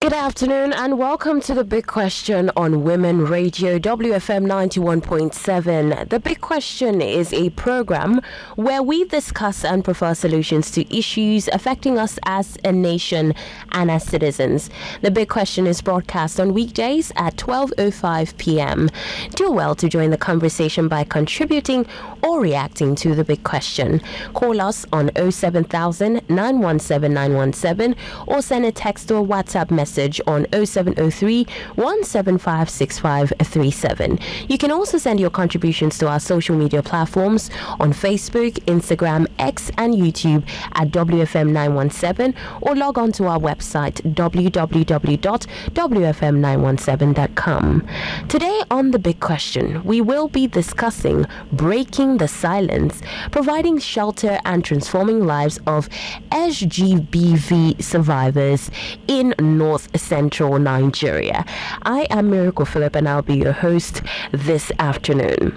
Good afternoon and welcome to The Big Question on Women Radio, WFM 91.7. The Big Question is a program where we discuss and prefer solutions to issues affecting us as a nation and as citizens. The Big Question is broadcast on weekdays at 12:05 p.m. Do well to join the conversation by contributing or reacting to The Big Question. Call us on 07000 917 917 or send a text or WhatsApp message on 0703 175 6537. You can also send your contributions to our social media platforms on Facebook, Instagram, X, and YouTube at WFM917 or log on to our website www.wfm917.com. Today on The Big Question, we will be discussing breaking the silence, providing shelter and transforming lives of SGBV survivors in North Central Nigeria. I am Miracle Philip and I'll be your host this afternoon.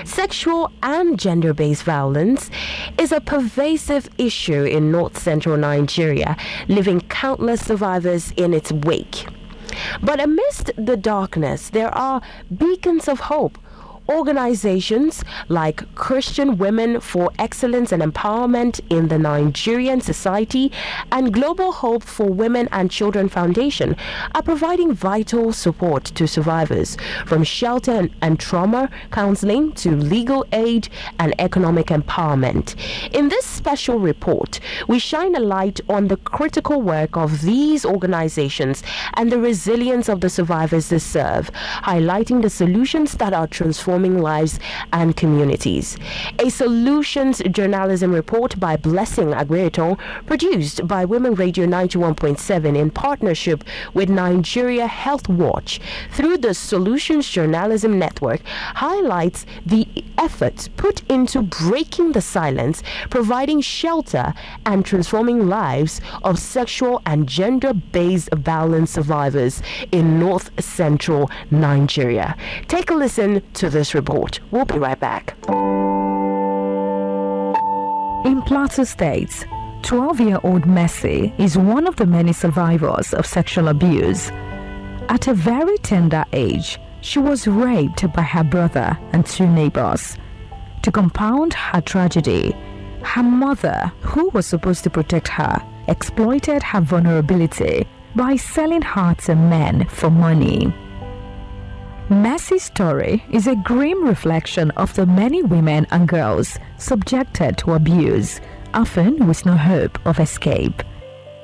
Sexual and gender-based violence is a pervasive issue in North Central Nigeria, leaving countless survivors in its wake. But amidst the darkness, there are beacons of hope. Organizations like Christian Women for Excellence and Empowerment in the Nigerian Society and Global Hope for Women and Children Foundation are providing vital support to survivors, from shelter and trauma counseling to legal aid and economic empowerment. In this special report, we shine a light on the critical work of these organizations and the resilience of the survivors they serve, highlighting the solutions that are transforming lives and communities. A solutions journalism report by Blessing Agbeetan, produced by Women Radio 91.7 in partnership with Nigeria Health Watch through the Solutions Journalism Network, highlights the efforts put into breaking the silence, providing shelter and transforming lives of sexual and gender-based violence survivors in North Central Nigeria. Take a listen to this report. We'll be right back. In Plateau State, 12-year-old Mercy is one of the many survivors of sexual abuse. At a very tender age, she was raped by her brother and two neighbors. To compound her tragedy, her mother, who was supposed to protect her, exploited her vulnerability by selling her to men for money. Mercy's story is a grim reflection of the many women and girls subjected to abuse, often with no hope of escape.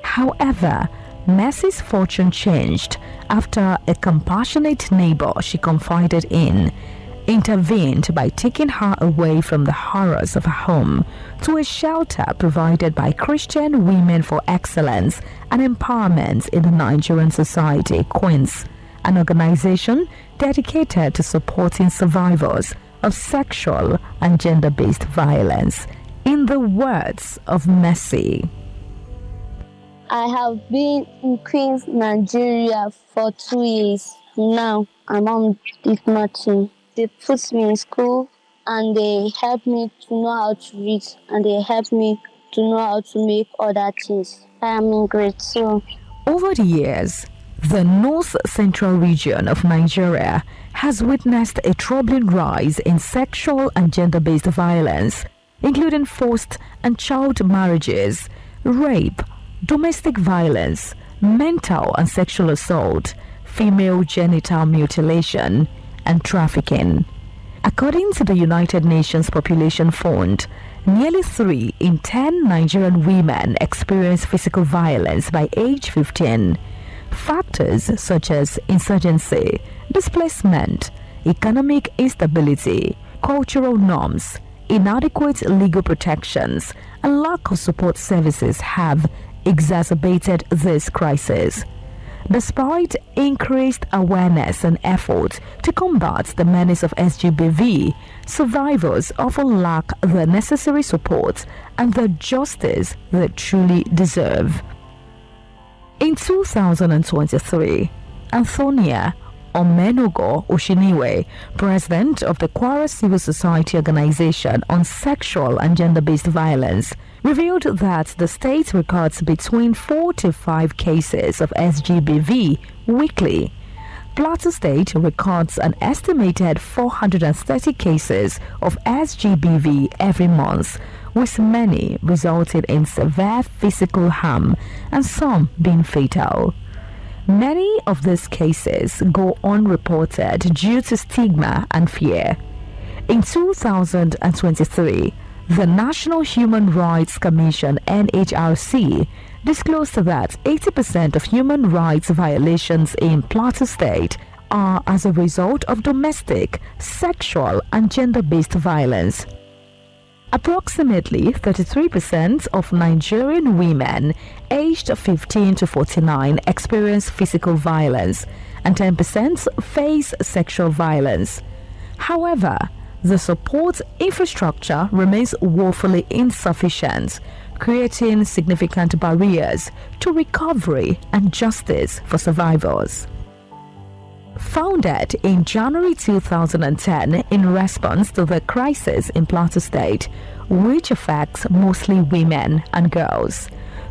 However, Mercy's fortune changed after a compassionate neighbor she confided in intervened by taking her away from the horrors of her home to a shelter provided by Christian Women for Excellence and Empowerment in the Nigerian Society, Queens, an organization dedicated to supporting survivors of sexual and gender-based violence. In the words of Mercy, I have been in Queens, Nigeria for 2 years. Now, my mom did nothing. They put me in school and they helped me to know how to read and they helped me to know how to make other things. I am in grade 2. Over the years, the North Central region of Nigeria has witnessed a troubling rise in sexual and gender-based violence, including forced and child marriages, rape, domestic violence, mental and sexual assault, female genital mutilation, and trafficking. According to the United Nations Population Fund, nearly 3 in 10 Nigerian women experience physical violence by age 15. Factors such as insurgency, displacement, economic instability, cultural norms, inadequate legal protections, and lack of support services have exacerbated this crisis. Despite increased awareness and effort to combat the menace of SGBV, survivors often lack the necessary support and the justice they truly deserve. In 2023, Antonia Omenogo Oshiniwe, president of the Kwara Civil Society Organization on Sexual and Gender-Based Violence, revealed that the state records between 4 to 5 cases of SGBV weekly. Plateau State records an estimated 430 cases of SGBV every month, with many resulting in severe physical harm and some being fatal. Many of these cases go unreported due to stigma and fear. In 2023, the National Human Rights Commission (NHRC) disclosed that 80% of human rights violations in Plateau State are as a result of domestic, sexual, and gender-based violence. Approximately 33% of Nigerian women aged 15 to 49 experience physical violence, and 10% face sexual violence. However, the support infrastructure remains woefully insufficient, creating significant barriers to recovery and justice for survivors. Founded in January 2010 in response to the crisis in Plateau State, which affects mostly women and girls,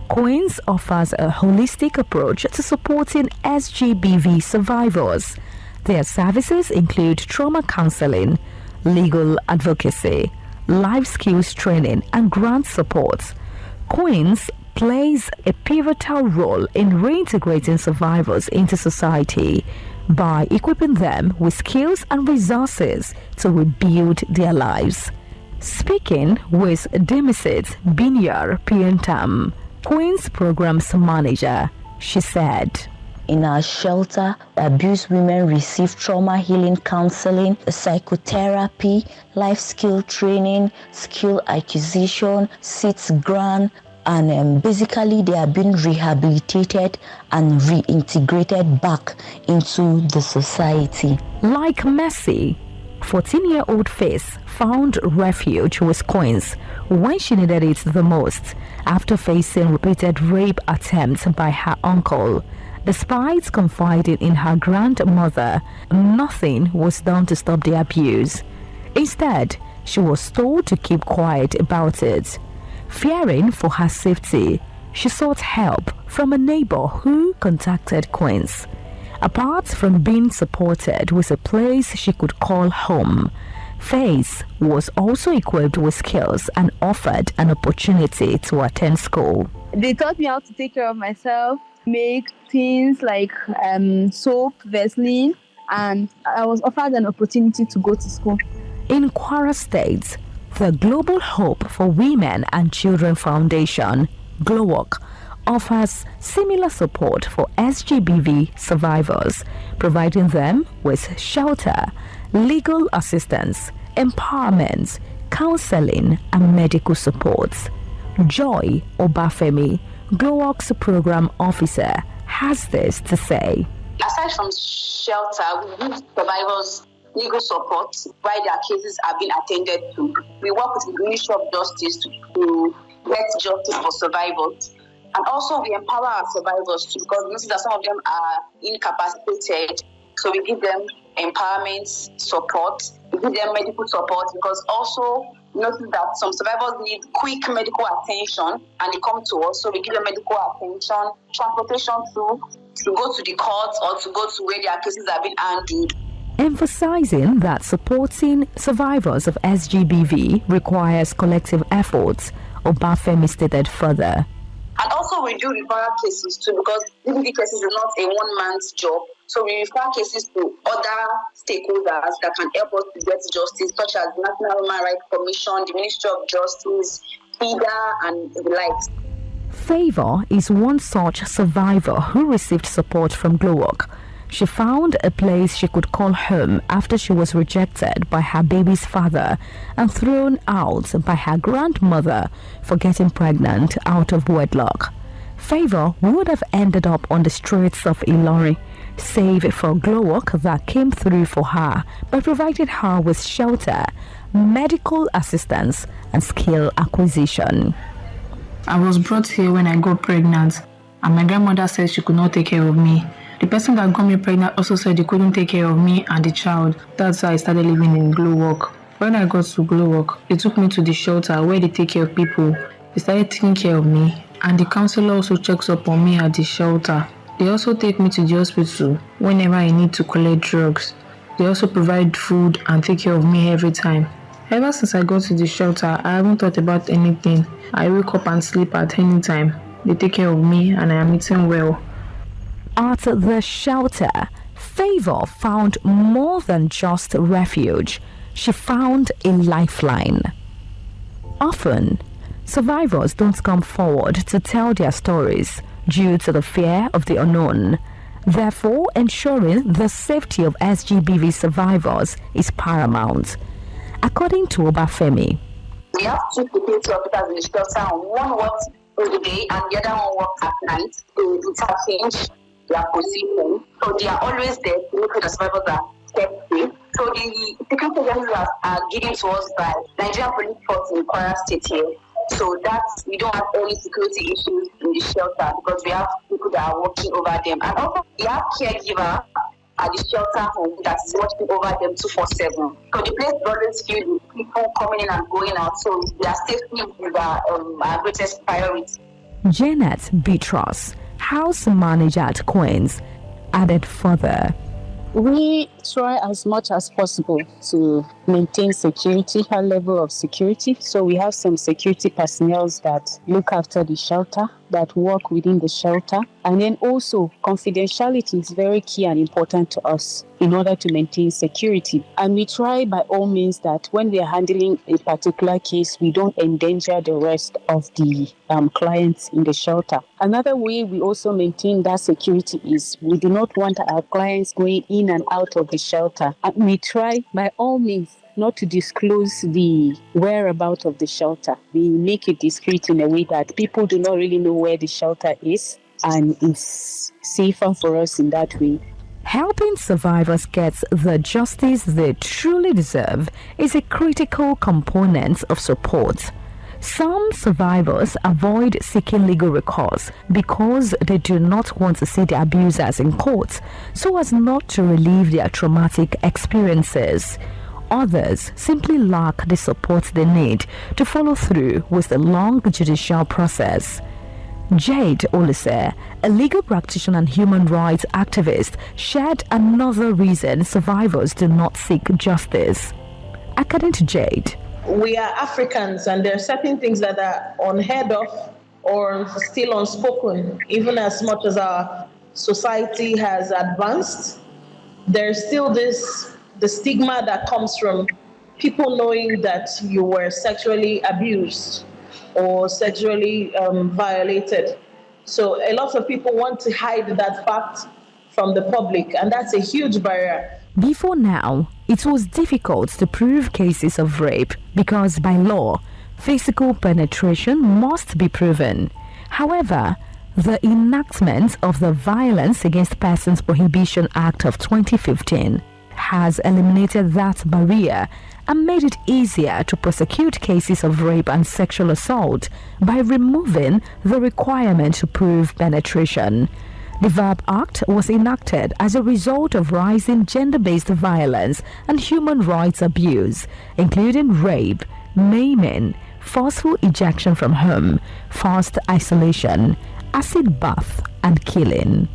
Queens offers a holistic approach to supporting SGBV survivors. Their services include trauma counseling, legal advocacy, life skills training, and grant support. Queens plays a pivotal role in reintegrating survivors into society by equipping them with skills and resources to rebuild their lives. Speaking with Demisit Binyar Pientam, Queens Programs Manager, she said, "In our shelter, abused women receive trauma healing counseling, psychotherapy, life skill training, skill acquisition, SITS grant, and basically they are being rehabilitated and reintegrated back into the society." Like Mercy, 14-year-old Faith found refuge with Queens when she needed it the most after facing repeated rape attempts by her uncle. Despite confiding in her grandmother, nothing was done to stop the abuse. Instead, she was told to keep quiet about it. Fearing for her safety, she sought help from a neighbor who contacted Queens. Apart from being supported with a place she could call home, Faith was also equipped with skills and offered an opportunity to attend school. They taught me how to take care of myself, make things like soap, Vaseline, and I was offered an opportunity to go to school. In Kwara State, the Global Hope for Women and Children Foundation, GLOWOC, offers similar support for SGBV survivors, providing them with shelter, legal assistance, empowerment, counseling, and medical support. Joy Obafemi, GLOWOC's program officer, has this to say. Aside from shelter, we give survivors legal support while their cases are being attended to. We work with the Ministry of Justice to get justice for survivors. And also we empower our survivors too, because we notice that some of them are incapacitated. So we give them empowerment support, we give them medical support, because also we notice that some survivors need quick medical attention and they come to us. So we give them medical attention, transportation to go to the courts or to go to where their cases are being handled. Emphasizing that supporting survivors of SGBV requires collective efforts, Obafemi stated further. And also we do referral cases too, because DBV cases is not a one-man's job. So we refer cases to other stakeholders that can help us to get justice, such as the National Human Rights Commission, the Ministry of Justice, FIDA, and the likes. Favor is one such survivor who received support from GLOWOC. She found a place she could call home after she was rejected by her baby's father and thrown out by her grandmother for getting pregnant out of wedlock. Favor would have ended up on the streets of Ilori, save for GLOWOC that came through for her by providing her with shelter, medical assistance, and skill acquisition. I was brought here when I got pregnant, and my grandmother said she could not take care of me. The person that got me pregnant also said they couldn't take care of me and the child. That's why I started living in GLOWOC. When I got to GLOWOC, they took me to the shelter where they take care of people They started taking care of me, and the counselor also checks up on me at the shelter. They also take me to the hospital whenever I need to collect drugs. They also provide food and take care of me every time. Ever since I got to the shelter, I haven't thought about anything. I wake up and sleep at any time. They take care of me and I am eating well. At the shelter, Favor found more than just refuge. She found a lifeline. Often, survivors don't come forward to tell their stories due to the fear of the unknown. Therefore, ensuring the safety of SGBV survivors is paramount. According to Obafemi, we have two security officers in the shelter, and one works through the day and the other one works at night. They interchange their position. So they are always there to make sure the survivors are kept safe. So the security agencies are given to us by Nigerian Police Force in Kwara State here. So that we don't have any security issues in the shelter because we have people that are working over them. And also we have caregiver at the shelter home that is watching over them 24/7. So the place is always filled with people coming in and going out. So their safety is our greatest priority. Janet Beatrice, house manager at Queens, added further. We try as much as possible to maintain security, high level of security. So we have some security personnel that look after the shelter, that work within the shelter. And then also confidentiality is very key and important to us in order to maintain security. And we try by all means that when we are handling a particular case, we don't endanger the rest of the clients in the shelter. Another way we also maintain that security is we do not want our clients going in and out of the shelter. And we try by all means not to disclose the whereabouts of the shelter. We make it discreet in a way that people do not really know where the shelter is, and it's safer for us in that way. Helping survivors get the justice they truly deserve is a critical component of support. Some survivors avoid seeking legal recourse because they do not want to see the abusers in court, so as not to relive their traumatic experiences. Others simply lack the support they need to follow through with the long judicial process. Jade Olise, a legal practitioner and human rights activist, shared another reason survivors do not seek justice. According to Jade, we are Africans and there are certain things that are unheard of or still unspoken. Even as much as our society has advanced, there's still the stigma that comes from people knowing that you were sexually abused or sexually violated. So a lot of people want to hide that fact from the public, and that's a huge barrier. Before now, it was difficult to prove cases of rape because by law, physical penetration must be proven. However, the enactment of the Violence Against Persons Prohibition Act of 2015 has eliminated that barrier and made it easier to prosecute cases of rape and sexual assault by removing the requirement to prove penetration. The VAP Act was enacted as a result of rising gender-based violence and human rights abuse, including rape, maiming, forceful ejection from home, forced isolation, acid bath, and killing.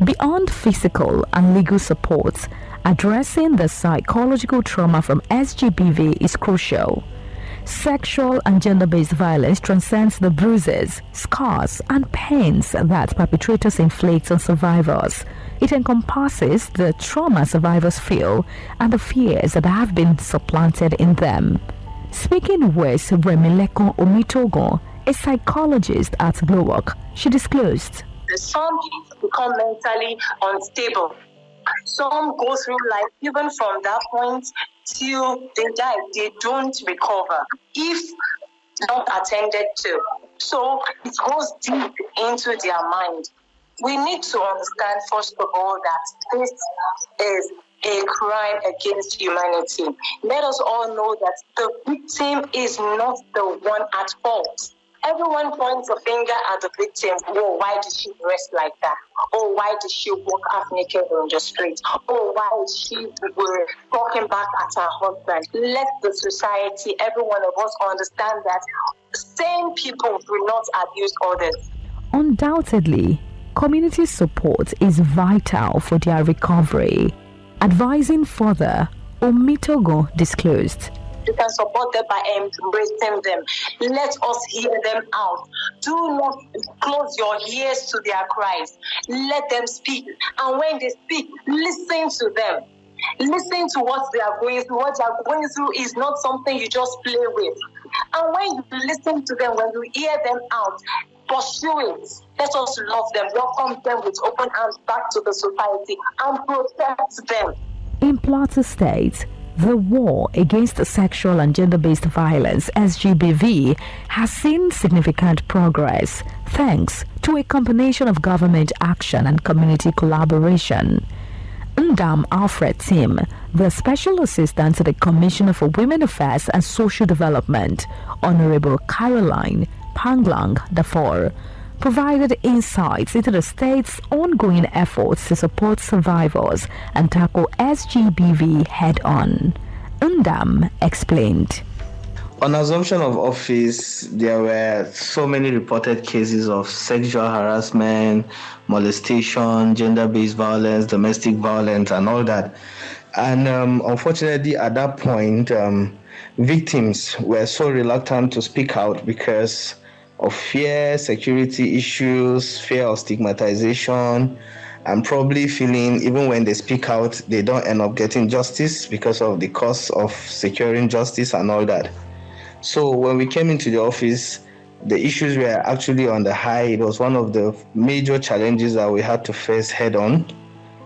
Beyond physical and legal support, addressing the psychological trauma from SGBV is crucial. Sexual and gender-based violence transcends the bruises, scars, and pains that perpetrators inflict on survivors. It encompasses the trauma survivors feel and the fears that have been supplanted in them. Speaking with Remileko Omitogo, a psychologist at Glowwork, she disclosed. Some become mentally unstable. Some go through life, even from that point till they die, they don't recover if not attended to. So it goes deep into their mind. We need to understand, first of all, that this is a crime against humanity. Let us all know that the victim is not the one at fault. Everyone points a finger at the victim. Oh, why did she dress like that? Oh, why did she walk half naked on the street? Oh, why is she talking back at her husband? Let the society, every one of us, understand that same people will not abuse others. Undoubtedly, community support is vital for their recovery. Advising further, Omitogo disclosed. You can support them by embracing them. Let us hear them out. Do not close your ears to their cries. Let them speak. And when they speak, listen to them. Listen to what they are going through. What they are going through is not something you just play with. And when you listen to them, when you hear them out, pursue it. Let us love them, welcome them with open arms back to the society, and protect them. In Plateau State, the war against sexual and gender-based violence, SGBV, has seen significant progress thanks to a combination of government action and community collaboration. Ndam Alfred Tim, the Special Assistant to the Commissioner for Women Affairs and Social Development, Honorable Caroline Panglang Dafor, provided insights into the state's ongoing efforts to support survivors and tackle SGBV head-on. Ndam explained. On assumption of office, there were so many reported cases of sexual harassment, molestation, gender-based violence, domestic violence, and all that. And unfortunately, at that point, victims were so reluctant to speak out because of fear, security issues, fear of stigmatization, and probably feeling even when they speak out, they don't end up getting justice because of the cost of securing justice and all that. So when we came into the office, the issues were actually on the high. It was one of the major challenges that we had to face head on.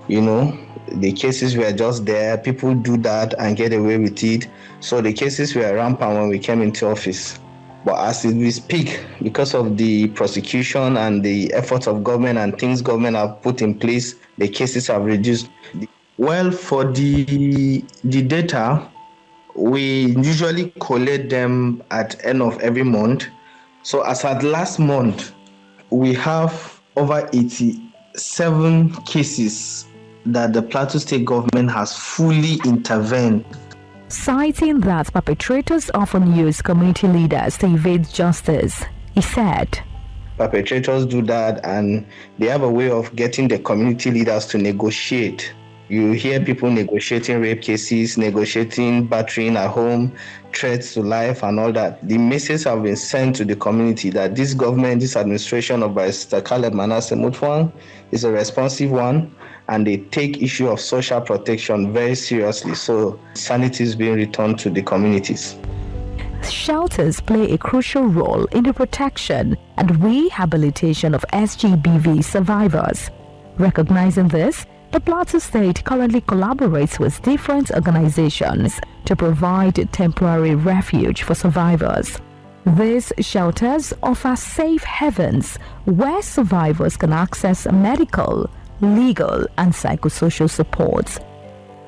You know, the cases were just there. People do that and get away with it. So the cases were rampant when we came into office. But as we speak, because of the prosecution and the efforts of government and things government have put in place, the cases have reduced. Well, for the data, we usually collect them at end of every month. So as at last month, we have over 87 cases that the Plateau State government has fully intervened. Citing that perpetrators often use community leaders to evade justice, he said, perpetrators do that and they have a way of getting the community leaders to negotiate. You hear people negotiating rape cases, negotiating battering at home, threats to life and all that. The message have been sent to the community that this government, this administration of Barrister Caleb Manasseh Mutfwang is a responsive one, and they take issue of social protection very seriously. So sanity is being returned to the communities. Shelters play a crucial role in the protection and rehabilitation of SGBV survivors. Recognizing this, the Plateau State currently collaborates with different organizations to provide temporary refuge for survivors. These shelters offer safe havens where survivors can access medical, legal, and psychosocial support.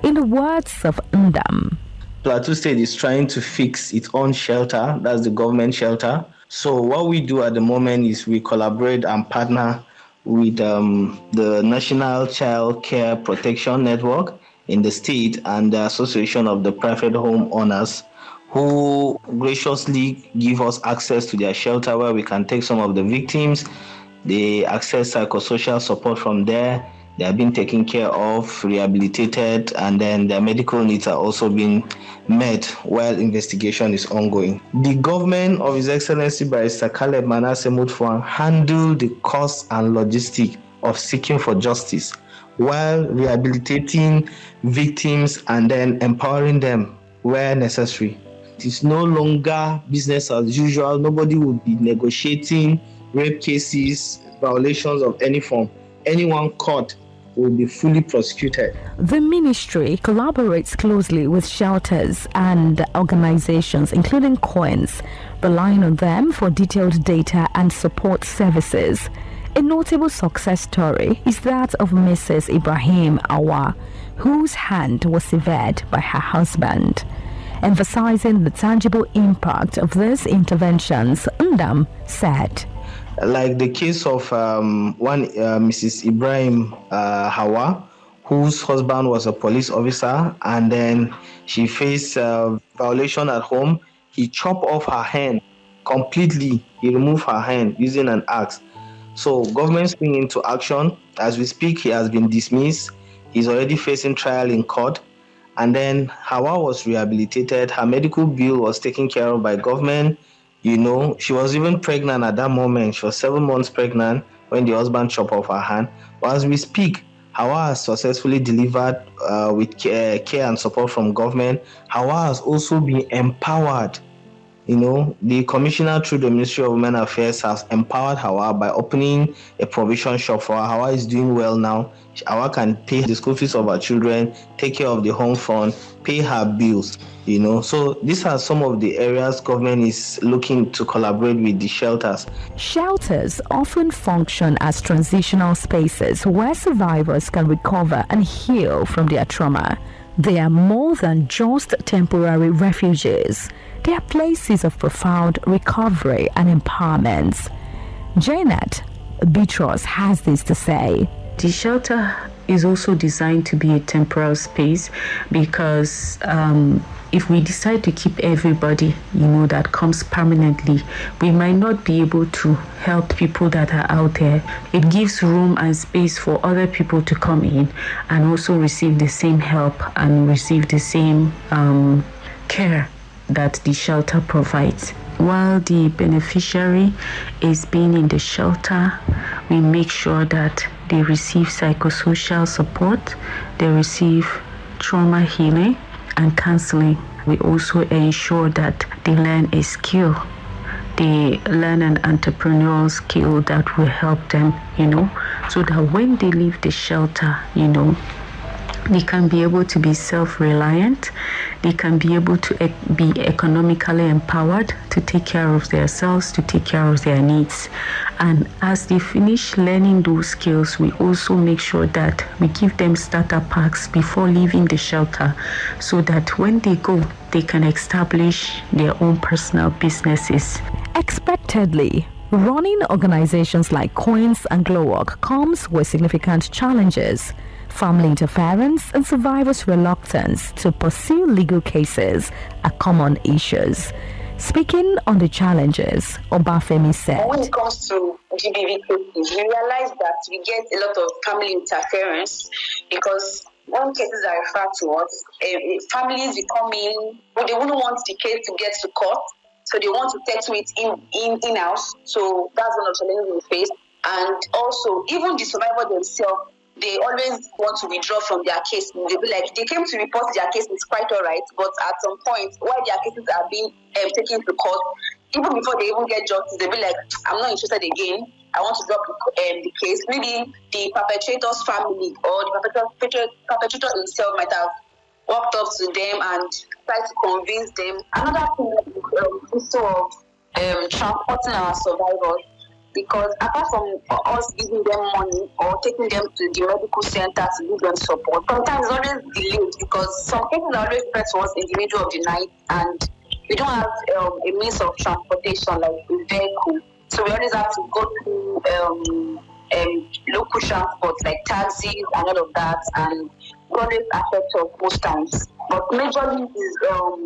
In the words of Ndam, Plateau State is trying to fix its own shelter, that's the government shelter. So what we do at the moment is we collaborate and partner with the National Child Care Protection Network in the state and the Association of the Private Home Owners, who graciously give us access to their shelter where we can take some of the victims. They access psychosocial support from there. They are being taken care of, rehabilitated, and then their medical needs are also being met while investigation is ongoing. The government of His Excellency Barrister Caleb Manasseh Mutfwang handled the cost and logistics of seeking for justice while rehabilitating victims and then empowering them where necessary. It is no longer business as usual. Nobody will be negotiating rape cases, violations of any form. Anyone caught will be fully prosecuted. The ministry collaborates closely with shelters and organizations, including COINS, relying on them for detailed data and support services. A notable success story is that of Mrs. Ibrahim Awa, whose hand was severed by her husband. Emphasizing the tangible impact of these interventions, Ndam said, like the case of Mrs. Ibrahim Hawa, whose husband was a police officer, and then she faced violation at home. He chopped off her hand completely. He removed her hand using an axe. So government spring into action. As we speak, he has been dismissed. He's already facing trial in court. And then Hawa was rehabilitated. Her medical bill was taken care of by government. She was even pregnant at that moment. She was 7 months pregnant when the husband chopped off her hand. But as we speak, Hawa has successfully delivered with care and support from government. Hawa has also been empowered. The commissioner through the Ministry of Women Affairs has empowered Hawa by opening a provision shop for her. Hawa is doing well now. Hawa can pay the school fees of her children, take care of the home fund, pay her bills. So these are some of the areas government is looking to collaborate with the shelters. Shelters often function as transitional spaces where survivors can recover and heal from their trauma. They are more than just temporary refuges. They are places of profound recovery and empowerment. Janet Beatrice has this to say. The shelter is also designed to be a temporal space because if we decide to keep everybody, that comes permanently, we might not be able to help people that are out there. It gives room and space for other people to come in and also receive the same help and receive the same care that the shelter provides. While the beneficiary is being in the shelter, we make sure that they receive psychosocial support, they receive trauma healing and counseling. We also ensure that they learn a skill. They learn an entrepreneurial skill that will help them, so that when they leave the shelter, they can be able to be self-reliant. They can be able to be economically empowered to take care of themselves, to take care of their needs. And as they finish learning those skills, we also make sure that we give them starter packs before leaving the shelter so that when they go, they can establish their own personal businesses. Expectedly, running organizations like Queens and Glowwork comes with significant challenges. Family interference and survivors' reluctance to pursue legal cases are common issues. Speaking on the challenges, Obafemi said, when it comes to GBV cases, we realize that we get a lot of family interference because when cases are referred to us, families will come in, but they wouldn't want the case to get to court, so they want to settle it in-house. So that's one of the challenges we face. And also, even the survivor themselves, they always want to withdraw from their case. They'll be like, they came to report their case, it's quite all right, but at some point, while their cases are being taken to court, even before they even get justice, they'll be like, I'm not interested again. I want to drop the case. Maybe the perpetrator's family or the perpetrator himself might have walked up to them and tried to convince them. Another thing is sort of transporting our survivors. Because apart from us giving them money or taking them to the medical center to give them support, sometimes it's always delayed because some cases are always spread to us in the middle of the night and we don't have a means of transportation like a vehicle. So we always have to go through local transport like taxis and all of that, and it always affects us most times. But majorly is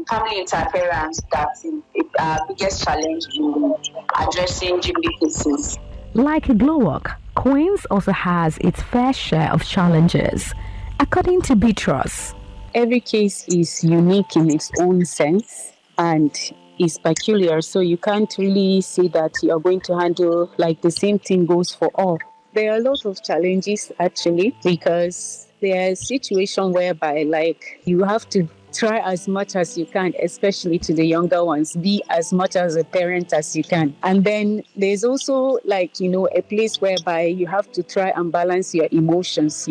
family interference that is our biggest challenge in addressing GBV cases. Like Glowwork, Queens also has its fair share of challenges. According to Beatrice, every case is unique in its own sense and is peculiar, so you can't really say that you're going to handle like the same thing goes for all. There are a lot of challenges actually because there are situations whereby like you have to try as much as you can, especially to the younger ones, be as much as a parent as you can. And then there's also like, a place whereby you have to try and balance your emotions,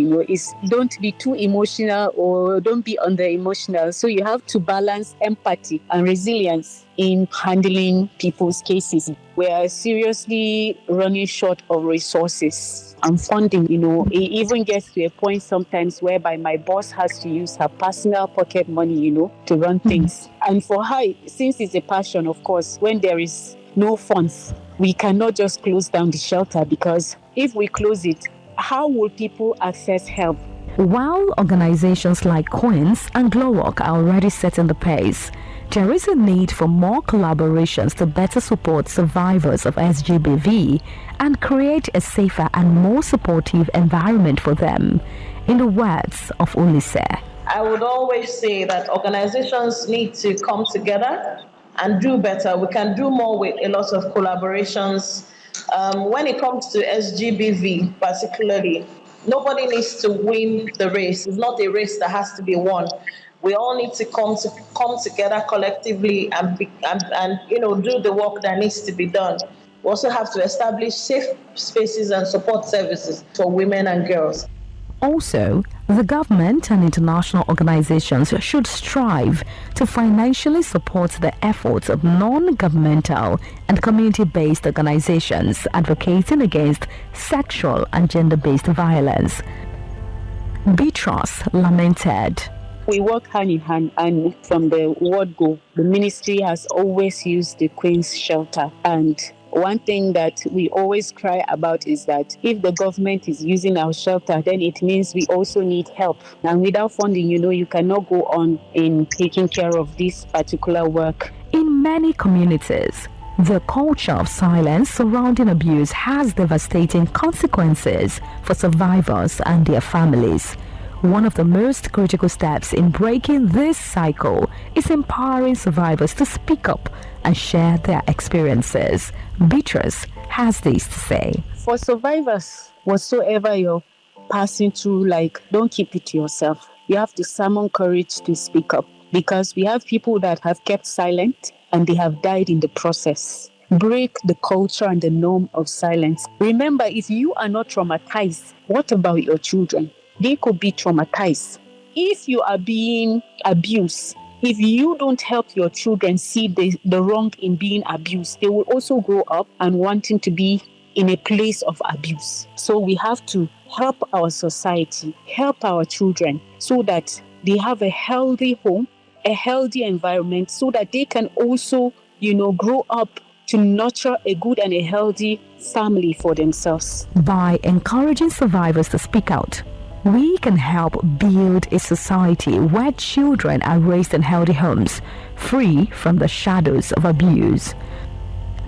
don't be too emotional or don't be under emotional. So you have to balance empathy and resilience in handling people's cases. We are seriously running short of resources and funding. It even gets to a point sometimes whereby my boss has to use her personal pocket money, to run things. And for her, since it's a passion, of course, when there is no funds, we cannot just close down the shelter because if we close it, how will people access help? While organizations like Queens and Glowwork are already setting the pace, there is a need for more collaborations to better support survivors of SGBV and create a safer and more supportive environment for them. In the words of Ulisse, I would always say that organizations need to come together and do better. We can do more with a lot of collaborations. When it comes to SGBV particularly, nobody needs to win the race. It's not a race that has to be won. We all need to come together collectively and do the work that needs to be done. We also have to establish safe spaces and support services for women and girls. Also, the government and international organizations should strive to financially support the efforts of non-governmental and community-based organizations advocating against sexual and gender-based violence. Beatrice lamented. We work hand in hand, and from the word go, the ministry has always used the Queen's Shelter. And one thing that we always cry about is that if the government is using our shelter, then it means we also need help. And without funding, you cannot go on in taking care of this particular work. In many communities, the culture of silence surrounding abuse has devastating consequences for survivors and their families. One of the most critical steps in breaking this cycle is empowering survivors to speak up and share their experiences. Beatrice has this to say. For survivors, whatsoever you're passing through, don't keep it to yourself. You have to summon courage to speak up, because we have people that have kept silent and they have died in the process. Break the culture and the norm of silence. Remember, if you are not traumatized, what about your children? They could be traumatized. If you are being abused, if you don't help your children see the wrong in being abused, they will also grow up and wanting to be in a place of abuse. So we have to help our society, help our children so that they have a healthy home, a healthy environment, so that they can also, grow up to nurture a good and a healthy family for themselves. By encouraging survivors to speak out, we can help build a society where children are raised in healthy homes, free from the shadows of abuse.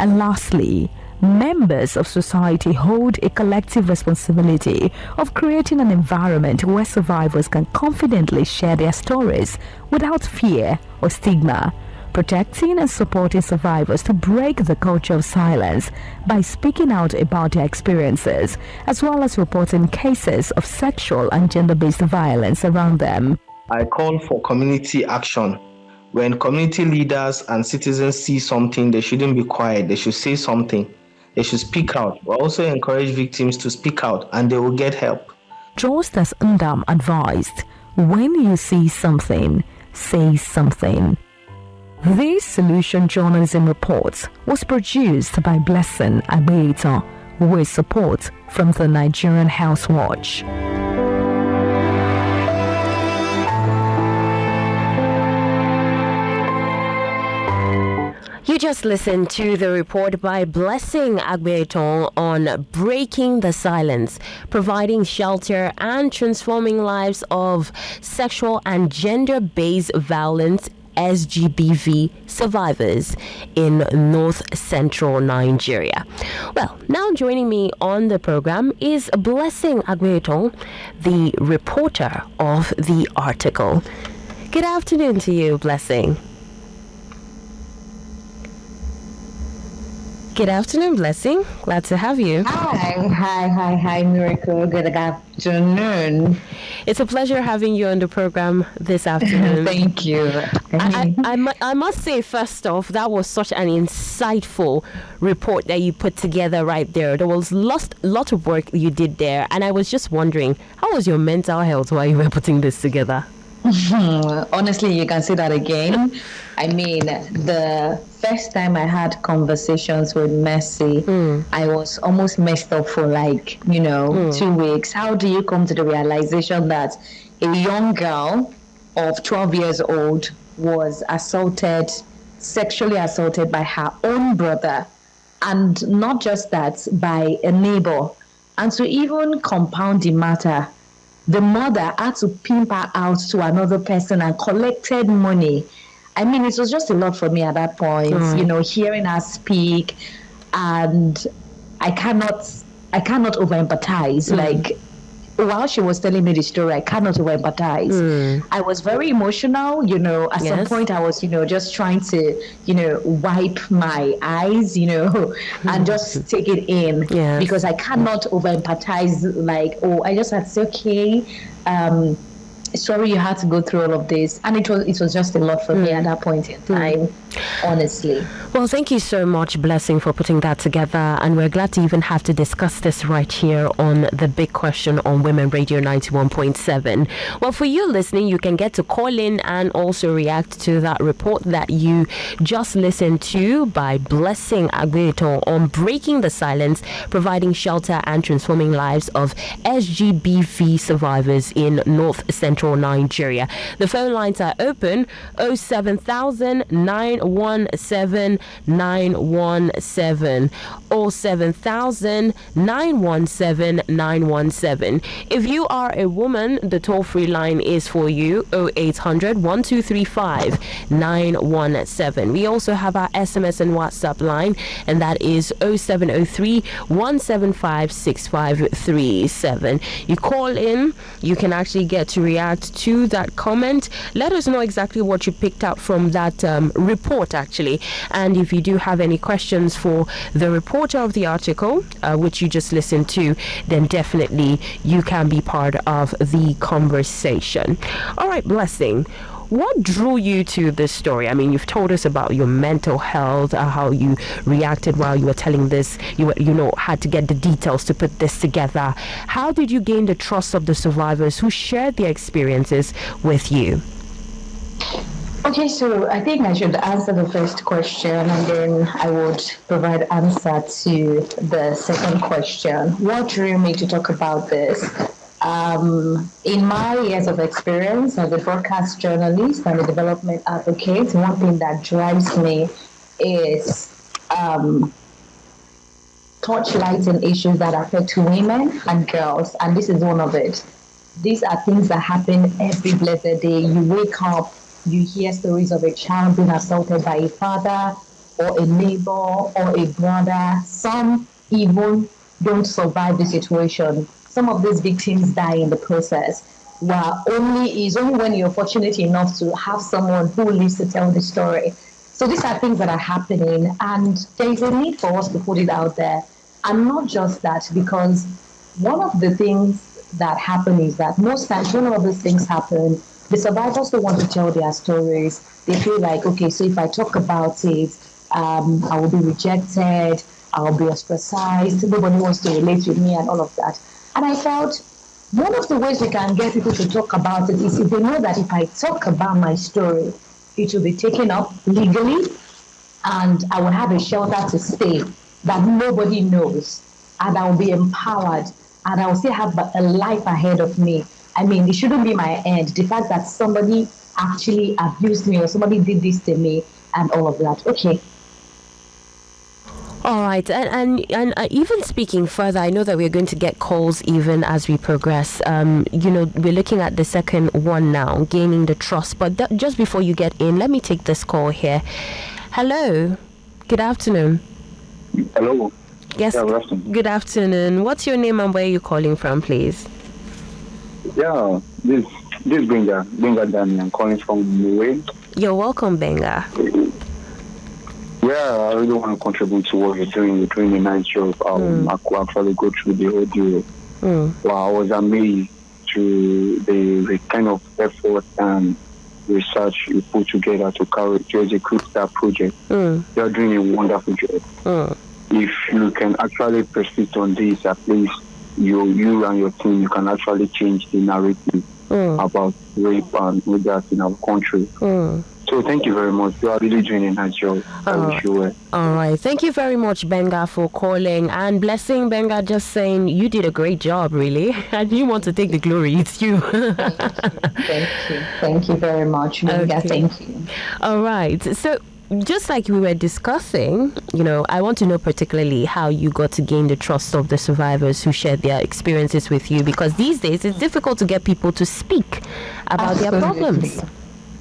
And lastly, members of society hold a collective responsibility of creating an environment where survivors can confidently share their stories without fear or stigma, protecting and supporting survivors to break the culture of silence by speaking out about their experiences, as well as reporting cases of sexual and gender-based violence around them. I call for community action. When community leaders and citizens see something, they shouldn't be quiet. They should say something. They should speak out. We also encourage victims to speak out, and they will get help. Just as Ndam advised, when you see something, say something. This Solution Journalism Report was produced by Blessing Agbeetan with support from the Nigerian House Watch. You just listened to the report by Blessing Agbeetan on Breaking the Silence, providing shelter and transforming lives of sexual and gender-based violence SGBV survivors in North Central Nigeria. Well, now joining me on the program is Blessing Agbeetan, the reporter of the article. Good afternoon to you, Blessing. Good afternoon, Blessing. Glad to have you. Hi, Miracle. Good afternoon. It's a pleasure having you on the program this afternoon. Thank you. I must say, first off, that was such an insightful report that you put together right there. There was lot of work you did there, and I was just wondering, how was your mental health while you were putting this together? Honestly, you can say that again. I mean, the first time I had conversations with Mercy, I was almost messed up for 2 weeks. How do you come to the realization that a young girl of 12 years old was sexually assaulted by her own brother, and not just that, by a neighbor? And to even compound the matter, the mother had to pimp her out to another person and collected money I mean, it was just a lot for me at that point, hearing her speak, and I cannot over empathize. Like, while she was telling me the story, I cannot over empathize. I was very emotional, at some point I was, just trying to, wipe my eyes, and just take it in, because I cannot over empathize. Like, I just had to say, okay, sorry you had to go through all of this, and it was just a lot for me at that point in time, honestly. Well, thank you so much, Blessing, for putting that together, and we're glad to even have to discuss this right here on The Big Question on Women Radio 91.7. Well, for you listening, you can get to call in and also react to that report that you just listened to by Blessing Agbeetan on Breaking the Silence, Providing Shelter and Transforming Lives of SGBV Survivors in North Central Nigeria. The phone lines are open: 07000 917 917 07000 917 917. If you are a woman, the toll-free line is for you: 0800 1235 917. We also have our SMS and WhatsApp line, and that is 0703 175 6537. You call in, you can actually get to react to that comment. Let us know exactly what you picked up from that report, actually. And if you do have any questions for the reporter of the article, which you just listened to, then definitely you can be part of the conversation. All right, Blessing, what drew you to this story? I mean, you've told us about your mental health, how you reacted while you were telling this. You had to get the details to put this together. How did you gain the trust of the survivors who shared their experiences with you? Okay, so I think I should answer the first question, and then I would provide answer to the second question. What drew me to talk about this? In my years of experience as a broadcast journalist and a development advocate, one thing that drives me is torchlighting issues that affect women and girls, and this is one of it. These are things that happen every blessed day. You wake up, you hear stories of a child being assaulted by a father or a neighbor or a brother. Some even don't survive the situation. Some of these victims die in the process. It's only when you're fortunate enough to have someone who lives to tell the story. So these are things that are happening, and there is a need for us to put it out there. And not just that, because one of the things that happen is that most times when all of these things happen, the survivors don't want to tell their stories. They feel like, okay, so if I talk about it, I will be rejected, I'll be ostracized, nobody wants to relate with me and all of that. And I felt one of the ways we can get people to talk about it is if they know that if I talk about my story, it will be taken up legally, and I will have a shelter to stay that nobody knows, and I will be empowered, and I will still have a life ahead of me. I mean, it shouldn't be my end. The fact that somebody actually abused me or somebody did this to me and all of that. Okay. All right, and even speaking further, I know that we're going to get calls even as we progress. We're looking at the second one now, gaining the trust. But just before you get in, let me take this call here. Hello, good afternoon. Hello. Yes, good afternoon. What's your name and where are you calling from, please? Yeah, this Benga Danny. I'm calling from Niue. You're welcome, Benga. Yeah, I really want to contribute to what you're doing. You're doing a nice job. I could actually go through the audio. Wow, I was amazed to the kind of effort and research you put together to execute that project. You're doing a wonderful job. If you can actually persist on this, at least you and your team, you can actually change the narrative about rape and all that in our country. So thank you very much. You are really doing a nice job. I wish you well. All right. Thank you very much, Benga, for calling. And Blessing, Benga, just saying you did a great job, really. I didn't want to take the glory. It's you. Thank you. Thank you very much, Benga. Okay. Thank you. All right. So just like we were discussing, I want to know particularly how you got to gain the trust of the survivors who shared their experiences with you, because these days it's difficult to get people to speak about their problems.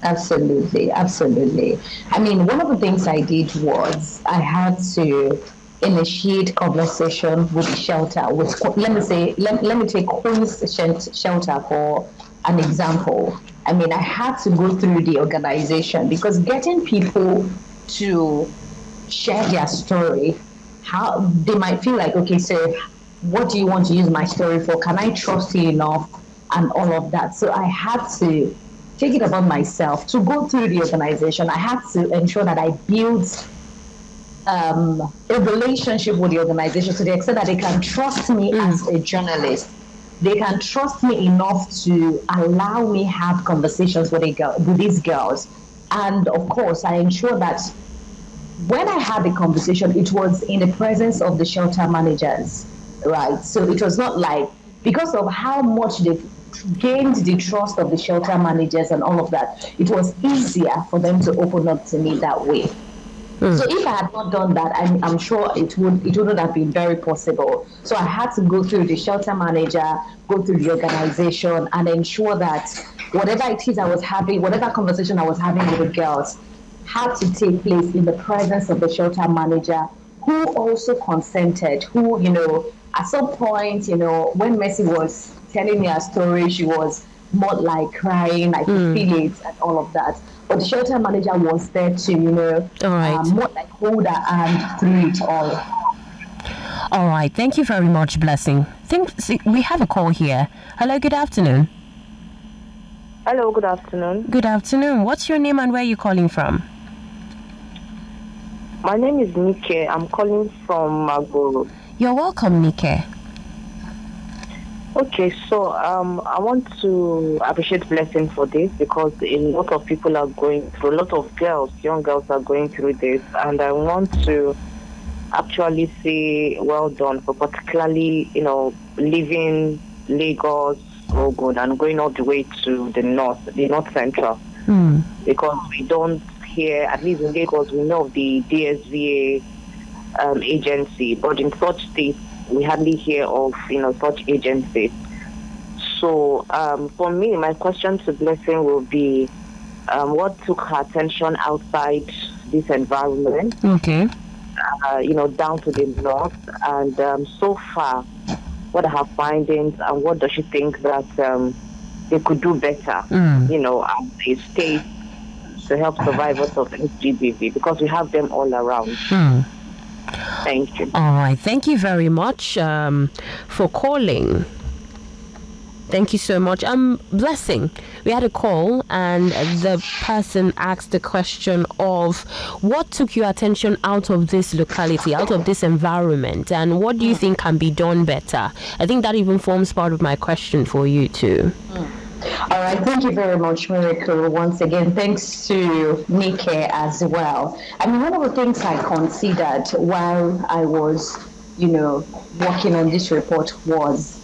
Absolutely, absolutely. I mean, one of the things I did was I had to initiate conversation with the shelter. With let me take Queen's Shelter for an example. I mean, I had to go through the organization because getting people to share their story, how they might feel like, okay, so what do you want to use my story for? Can I trust you enough? And all of that. So I had to take it upon myself to go through the organization. I had to ensure that I built a relationship with the organization to the extent that they can trust me as a journalist. They can trust me enough to allow me have conversations with these girls. And of course, I ensure that when I had the conversation, it was in the presence of the shelter managers, right? So it was not like, because of how much they've gained the trust of the shelter managers and all of that, it was easier for them to open up to me that way. So if I had not done that, I'm sure it wouldn't have been very possible. So I had to go through the shelter manager, go through the organization, and ensure that whatever it is I was having, whatever conversation I was having with the girls, had to take place in the presence of the shelter manager, who also consented, who, at some point, when Mercy was telling me her story, she was more like crying, I could feel it and all of that. But the shelter manager was there to, more like hold her hand through it all. All right. Thank you very much, Blessing. We have a call here. Hello, good afternoon. Hello, good afternoon. Good afternoon. What's your name and where are you calling from? My name is Nike. I'm calling from Magoro. You're welcome, Nike. Okay, so I want to appreciate Blessing for this because a lot of people are going through, a lot of young girls are going through this, and I want to actually say well done for particularly, leaving Lagos, Ogun, and going all the way to the north central, because we don't hear, at least in Lagos, we know of the DSVA agency, but in such states, we hardly hear of, such agencies. So, for me, my question to Blessing will be, what took her attention outside this environment? Okay. Down to the north, and so far, what are her findings, and what does she think that they could do better, as a state, to help survivors of SGBV, because we have them all around. Thank you. All right. Thank you very much for calling. Thank you so much. Blessing, we had a call and the person asked the question of what took your attention out of this locality, out of this environment, and what do you think can be done better? I think that even forms part of my question for you too. All right, thank you very much, Miracle. Once again, thanks to Nike as well. I mean, one of the things I considered while I was, working on this report was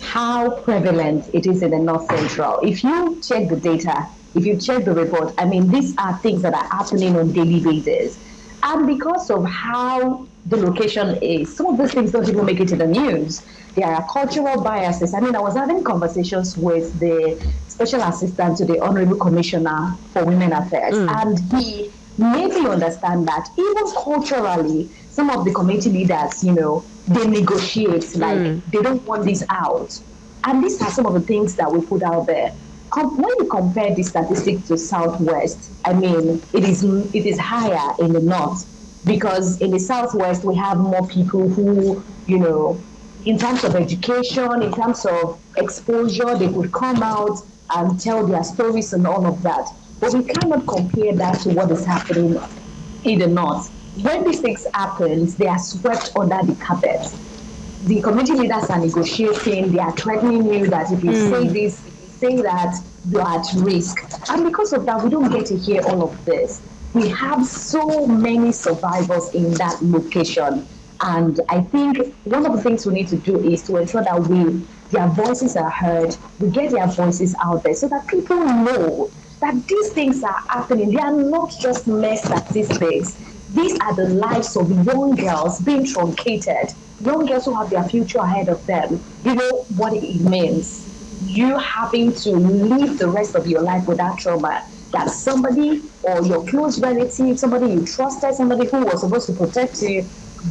how prevalent it is in the North Central. If you check the data, if you check the report, I mean, these are things that are happening on a daily basis. And because of how the location is, some of these things don't even make it to the news. There are cultural biases. I mean, I was having conversations with the Special Assistant to the Honorable Commissioner for Women Affairs, and he made me understand that even culturally, some of the community leaders, they negotiate, like they don't want this out. And these are some of the things that we put out there. When you compare the statistics to Southwest, I mean, it is higher in the North, because in the Southwest, we have more people who, in terms of education, in terms of exposure, they could come out and tell their stories and all of that. But we cannot compare that to what is happening in the North. When these things happen, they are swept under the carpet. The community leaders are negotiating, they are threatening you that if you say this, if you say that, you are at risk. And because of that, we don't get to hear all of this. We have so many survivors in that location. And I think one of the things we need to do is to ensure that their voices are heard, we get their voices out there so that people know that these things are happening. They are not just mere statistics. These are the lives of young girls being truncated, young girls who have their future ahead of them. You know what it means. You having to live the rest of your life without trauma. that somebody or your close relative, somebody you trusted, somebody who was supposed to protect you,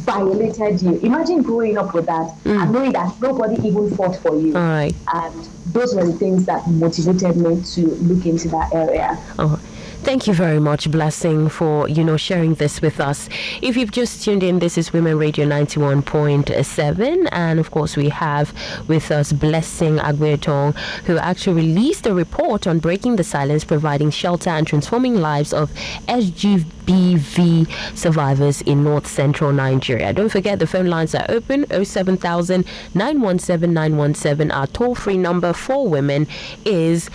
violated you. Imagine growing up with that and knowing that nobody even fought for you. All right. And those were the things that motivated me to look into that area. Oh. Thank you very much, Blessing, for sharing this with us. If you've just tuned in, this is Women Radio 91.7, and of course we have with us Blessing Agbeetan, who actually released a report on breaking the silence, providing shelter and transforming lives of SGBV survivors in North Central Nigeria. Don't forget the phone lines are open: 07000 917 917. Our toll-free number for women is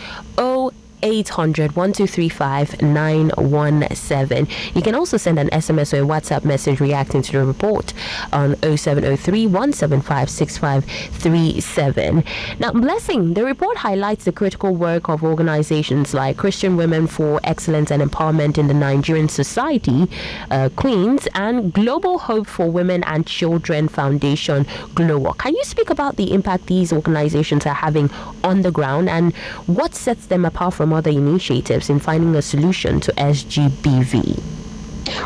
0800-1235-917. You can also send an SMS or a WhatsApp message reacting to the report on 0703-175-6537. Now, Blessing, the report highlights the critical work of organizations like Christian Women for Excellence and Empowerment in the Nigerian Society, Queens, and Global Hope for Women and Children Foundation, GLOWOC. Can you speak about the impact these organizations are having on the ground and what sets them apart from other initiatives in finding a solution to SGBV?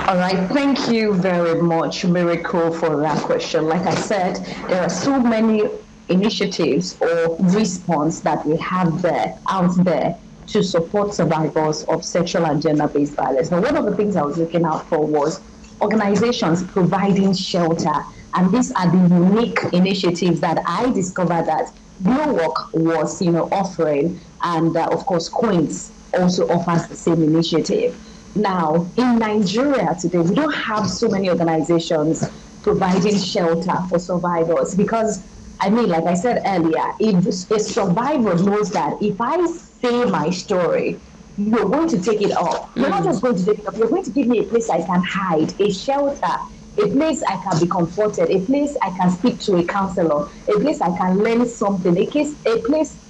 All right, thank you very much, Miracle, for that question. Like I said, there are so many initiatives or response that we have out there to support survivors of sexual and gender-based violence. Now, one of the things I was looking out for was organizations providing shelter, and these are the unique initiatives that I discovered that GLOWOC was, offering, and of course, Queens also offers the same initiative. Now, in Nigeria today, we don't have so many organizations providing shelter for survivors because, like I said earlier, if a survivor knows that if I say my story, you're going to take it up. You're not just going to take it up, you're going to give me a place I can hide, a shelter, a place I can be comforted, a place I can speak to a counselor, a place I can learn something, a place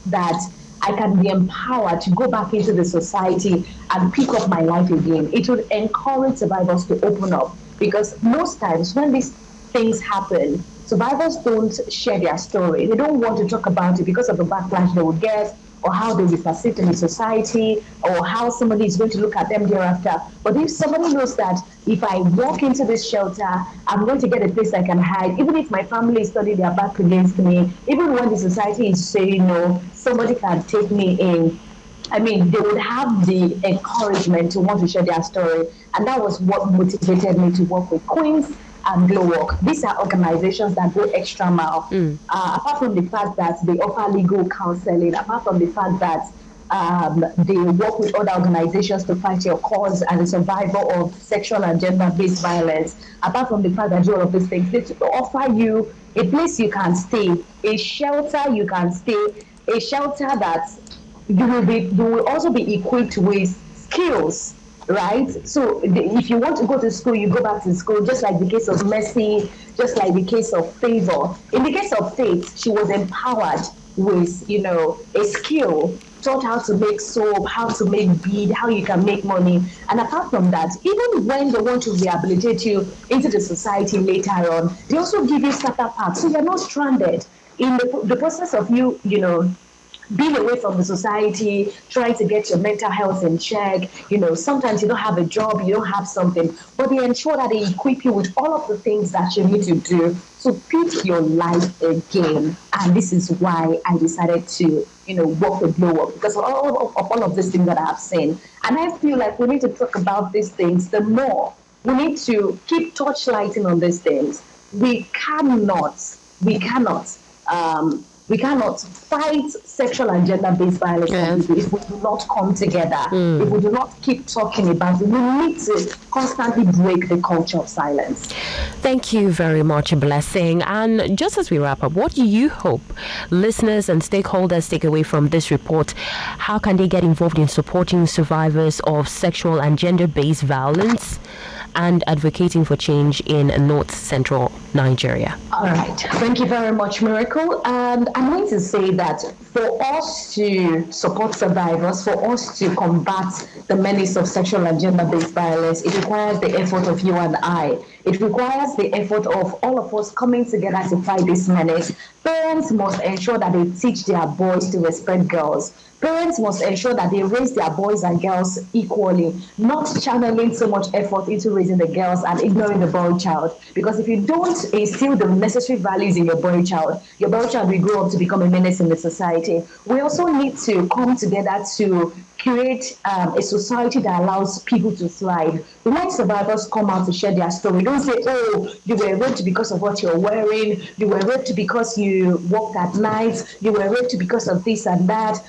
that I can be empowered to go back into the society and pick up my life again. It would encourage survivors to open up because most times when these things happen, survivors don't share their story. They don't want to talk about it because of the backlash they would get, or how they will be perceived in the society, or how somebody is going to look at them thereafter. But if somebody knows that if I walk into this shelter, I'm going to get a place I can hide, even if my family is turning their back against me, even when the society is saying no, somebody can take me in. They would have the encouragement to want to share their story. And that was what motivated me to work with Queens and GLOWOC. These are organizations that go extra mile. Apart from the fact that they offer legal counseling, apart from the fact that they work with other organizations to fight your cause as a survivor of sexual and gender-based violence, apart from the fact that do all of these things, they offer you a place you can stay, a shelter you can stay, a shelter that you will also be equipped with skills. Right? So if you want to go to school, you go back to school, just like the case of Mercy, just like the case of Favor. In the case of Faith, she was empowered with, a skill, taught how to make soap, how to make bead, how you can make money. And apart from that, even when they want to rehabilitate you into the society later on, they also give you starter packs. So you're not stranded in the process of you, being away from the society, trying to get your mental health in check. Sometimes you don't have a job, you don't have something, but they ensure that they equip you with all of the things that you need to do to pick your life again. And this is why I decided to, work with GLOWOC, because of all of these things that I have seen. And I feel like we need to talk about these things the more. We need to keep torchlighting on these things. We cannot fight sexual and gender-based violence if we do not come together, if we do not keep talking about it. We need to constantly break the culture of silence. Thank you very much, Blessing. And just as we wrap up, what do you hope listeners and stakeholders take away from this report? How can they get involved in supporting survivors of sexual and gender-based violence and advocating for change in North Central Nigeria? All right. Thank you very much, Miracle. And I'm going to say that for us to support survivors, for us to combat the menace of sexual and gender-based violence, it requires the effort of you and I. It requires the effort of all of us coming together to fight this menace. Parents must ensure that they teach their boys to respect girls. Parents must ensure that they raise their boys and girls equally, not channeling so much effort into raising the girls and ignoring the boy child. Because if you don't instill the necessary values in your boy child will grow up to become a menace in the society. We also need to come together to create a society that allows people to thrive. When survivors come out to share their story, don't say, oh, you were raped because of what you're wearing, you were raped because you walked at night, you were raped because of this and that,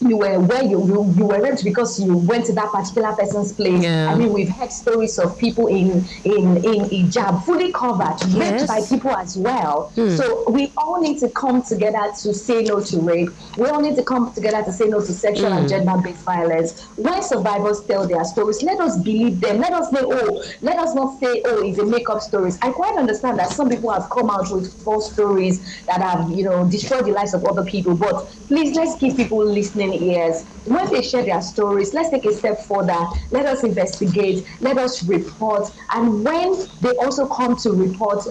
you were where you were raped because you went to that particular person's place. I mean, we've heard stories of people in hijab, fully covered, raped by people as well. So we all need to come together to say no to rape. We all need to come together to say no to sexual and gender-based violence. When survivors tell their stories, let us believe them. Let us not say, oh, it's a make-up stories. I quite understand that some people have come out with false stories that have, destroyed the lives of other people. But please, let's give people listening ears. When they share their stories, let's take a step further. Let us investigate. Let us report. And when they also come to report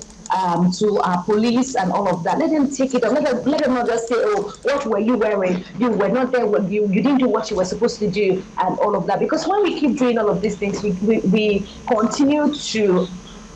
to our police and all of that, let them take it up. Let them not just say, oh, what were you wearing? You were not there. You didn't do what you were supposed to do and all of that. Because when we keep doing all of these things, we continue to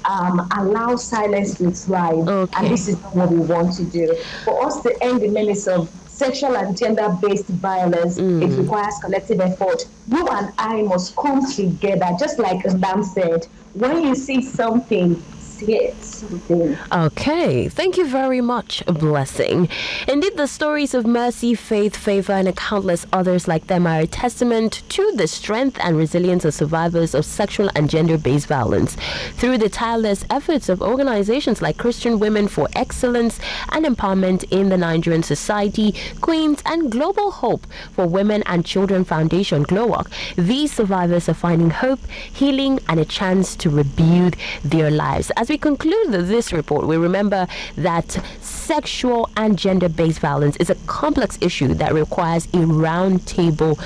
allow silence to thrive. And this is not what we want to do. For us to end the menace of sexual and gender-based violence, it requires collective effort. You and I must come together, just like Adam said. When you see something, say something. Okay, thank you very much, Blessing. Indeed, the stories of Mercy, Faith, Favor, and countless others like them are a testament to the strength and resilience of survivors of sexual and gender-based violence. Through the tireless efforts of organizations like Christian Women for Excellence and Empowerment in the Nigerian Society, Queens, and Global Hope for Women and Children Foundation, GLOWOC, these survivors are finding hope, healing, and a chance to rebuild their lives. As we conclude this report, we remember that sexual and gender-based violence is a complex issue that requires a round-table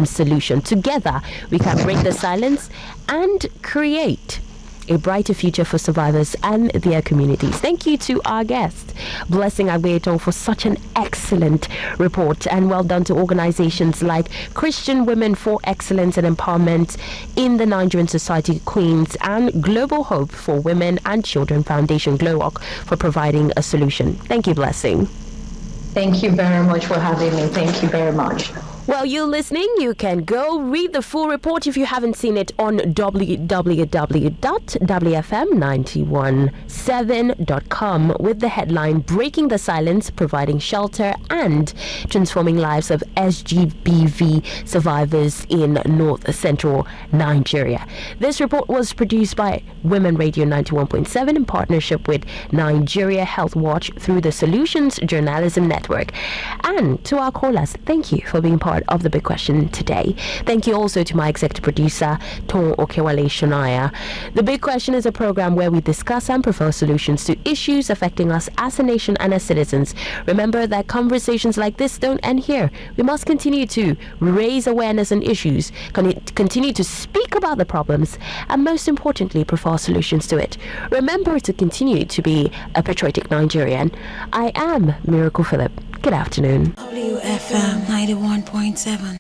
solution. Together, we can break the silence and create a brighter future for survivors and their communities. Thank you to our guest, Blessing Agbeetan, for such an excellent report, and well done to organizations like Christian Women for Excellence and Empowerment in the Nigerian Society, Queens, and Global Hope for Women and Children Foundation, GLOWOC, for providing a solution. Thank you, Blessing. Thank you very much for having me. Thank you very much. While you're listening, you can go read the full report if you haven't seen it on www.wfm917.com with the headline Breaking the Silence, Providing Shelter and Transforming Lives of SGBV Survivors in North Central Nigeria. This report was produced by Women Radio 91.7 in partnership with Nigeria Health Watch through the Solutions Journalism Network. And to our callers, thank you for being part of The Big Question today. Thank you also to my executive producer, Ton Okewale Shonaya. The Big Question is a program where we discuss and propose solutions to issues affecting us as a nation and as citizens. Remember that conversations like this don't end here. We must continue to raise awareness on issues, continue to speak about the problems, and most importantly, propose solutions to it. Remember to continue to be a patriotic Nigerian. I am Miracle Phillip. Good afternoon. WFM 91.7.